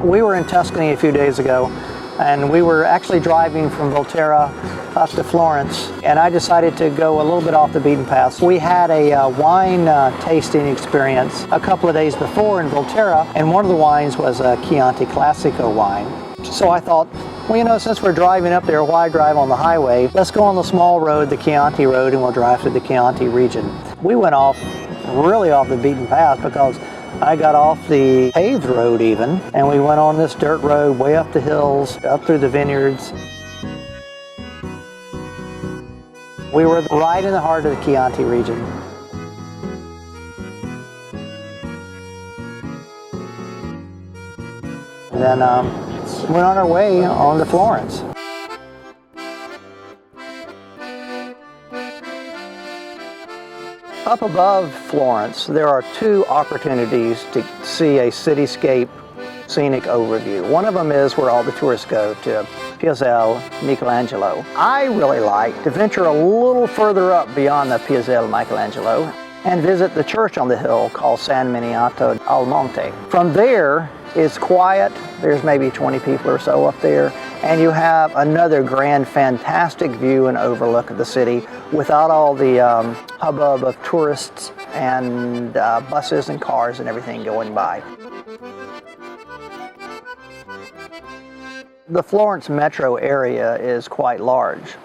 We were in Tuscany a few days ago, and we were actually driving from Volterra up to Florence, and I decided to go a little bit off the beaten path. We had a wine tasting experience a couple of days before in Volterra, and one of the wines was a Chianti Classico wine. So I thought, well, you know, since we're driving up there, why drive on the highway? Let's go on the small road, the Chianti Road, and we'll drive through the Chianti region. We went really off the beaten path because I got off the paved road even, and we went on this dirt road way up the hills, up through the vineyards. We were right in the heart of the Chianti region. And then went on our way on to Florence. Up above Florence, there are two opportunities to see a cityscape scenic overview. One of them is where all the tourists go, to Piazzale Michelangelo. I really like to venture a little further up beyond the Piazzale Michelangelo and visit the church on the hill called San Miniato al Monte. From there, it's quiet. There's maybe 20 people or so up there, and you have another grand, fantastic view and overlook of the city without all the hubbub of tourists and buses and cars and everything going by. The Florence metro area is quite large,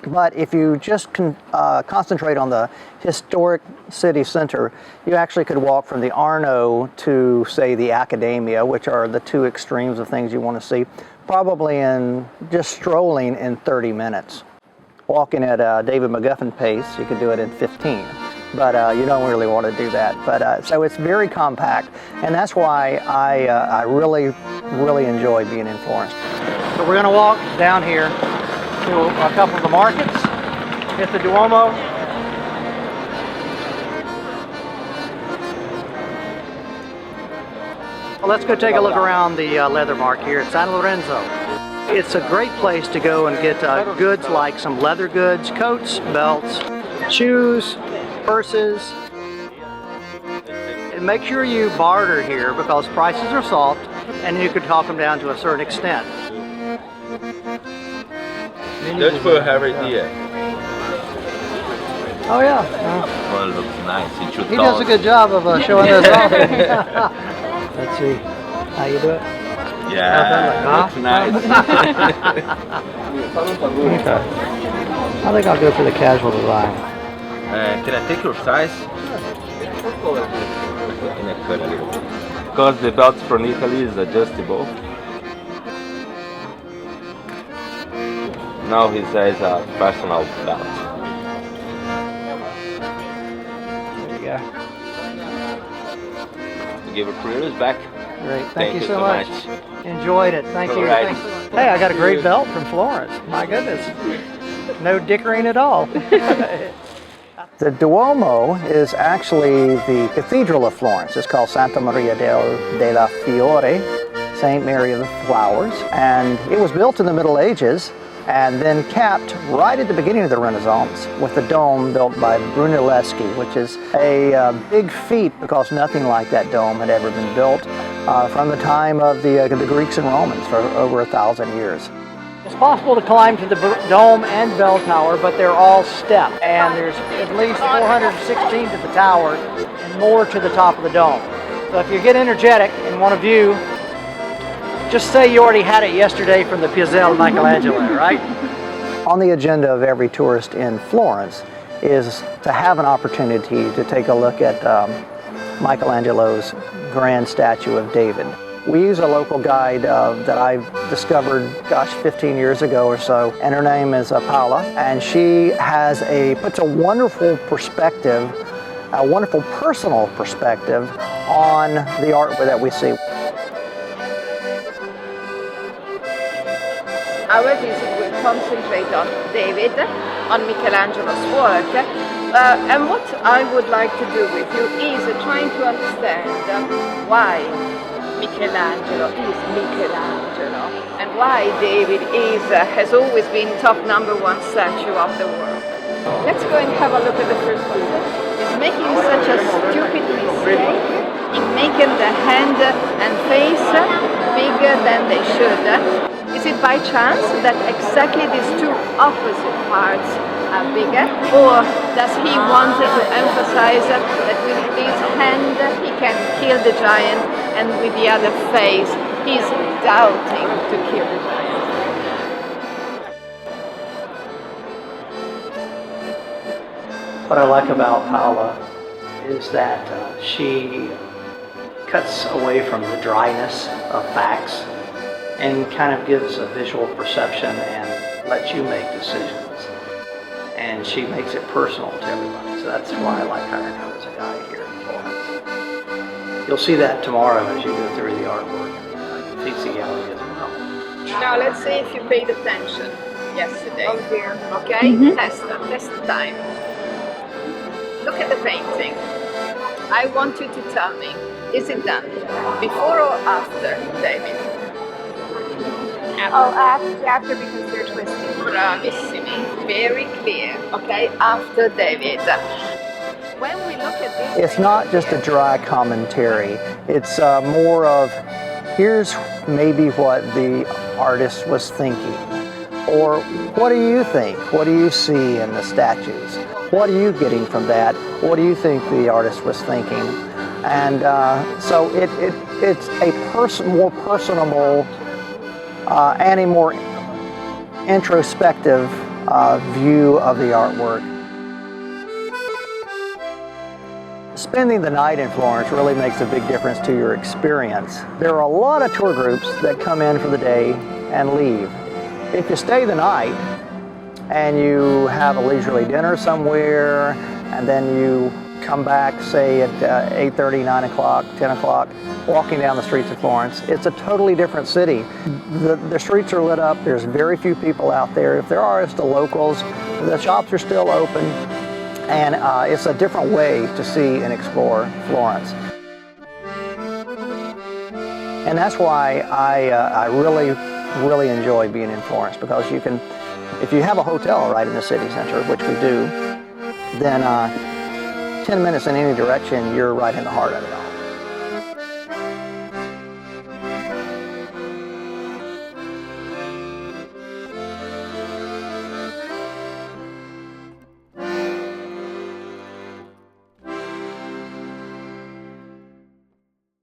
but if you just concentrate on the historic city center, you actually could walk from the Arno to, say, the Accademia, which are the two extremes of things you want to see, probably in just strolling in 30 minutes. Walking at David McGuffin pace, you could do it in 15, but you don't really want to do that. But so it's very compact, and that's why I really enjoy being in Florence. So we're going to walk down here to a couple of the markets, hit the Duomo. Well, let's go take a look around the leather market here at San Lorenzo. It's a great place to go and get goods like some leather goods, coats, belts, shoes, purses. And make sure you barter here because prices are soft and you could talk them down to a certain extent. That's for every year. Oh yeah. Well, it looks nice. He does a good job of showing us off. Let's see how you do it. Yeah, looks nice. Okay. I think I'll go for the casual design. Can I take your size? Because the belt from Italy is adjustable. Now he says a personal belt. There you go. Give it for yours back. Great, thank you so much. Enjoyed it, thank you. Right. Hey, I got a great belt from Florence. My goodness, no dickering at all. The Duomo is actually the Cathedral of Florence. It's called Santa Maria della Fiore, Saint Mary of the Flowers, and it was built in the Middle Ages and then capped right at the beginning of the Renaissance with the dome built by Brunelleschi, which is a big feat because nothing like that dome had ever been built from the time of the Greeks and Romans for over 1,000 years. It's possible to climb to the dome and bell tower, but they're all stepped, and there's at least 416 to the tower and more to the top of the dome. So if you get energetic and want to view, just say you already had it yesterday from the Piazzale Michelangelo, right? On the agenda of every tourist in Florence is to have an opportunity to take a look at Michelangelo's grand statue of David. We use a local guide that I've discovered, 15 years ago or so, and her name is Paula, and she puts a wonderful perspective, a wonderful personal perspective on the art that we see. Our visit will concentrate on David, on Michelangelo's work, and what I would like to do with you is trying to understand why Michelangelo is Michelangelo and why David has always been top #1 statue of the world. Let's go and have a look at the first one. He's making such a stupid mistake. in making the hand and face bigger than they should? Is it by chance that exactly these two opposite parts are bigger? Or does he want to emphasize that with his hand he can kill the giant and with the other face he's doubting to kill the giant? What I like about Paola is that she cuts away from the dryness of facts and kind of gives a visual perception and lets you make decisions. And she makes it personal to everybody. So that's why I like hiring her as a guide here in Florence. You'll see that tomorrow as you go through the artwork and the Pizza Gallery as well. Now let's see if you paid attention yesterday. Oh dear. Okay? Test time. Look at the painting. I want you to tell me, is it done before or after, David? Oh, after because they're twisted. Bravissimi. Very clear. Okay? After David. When we look at this, It's not just a dry commentary. It's more of, here's maybe what the artist was thinking. Or what do you think? What do you see in the statues? What are you getting from that? What do you think the artist was thinking? And so it's a more personable and a more introspective view of the artwork. Spending the night in Florence really makes a big difference to your experience. There are a lot of tour groups that come in for the day and leave. If you stay the night and you have a leisurely dinner somewhere and then you come back, say at 8:30, 9 o'clock, 10 o'clock, walking down the streets of Florence, it's a totally different city. The streets are lit up, there's very few people out there. If there are, it's the locals. The shops are still open, and it's a different way to see and explore Florence. And that's why I really enjoy being in Florence, because you can, if you have a hotel right in the city center, which we do, then 10 minutes in any direction, you're right in the heart of it.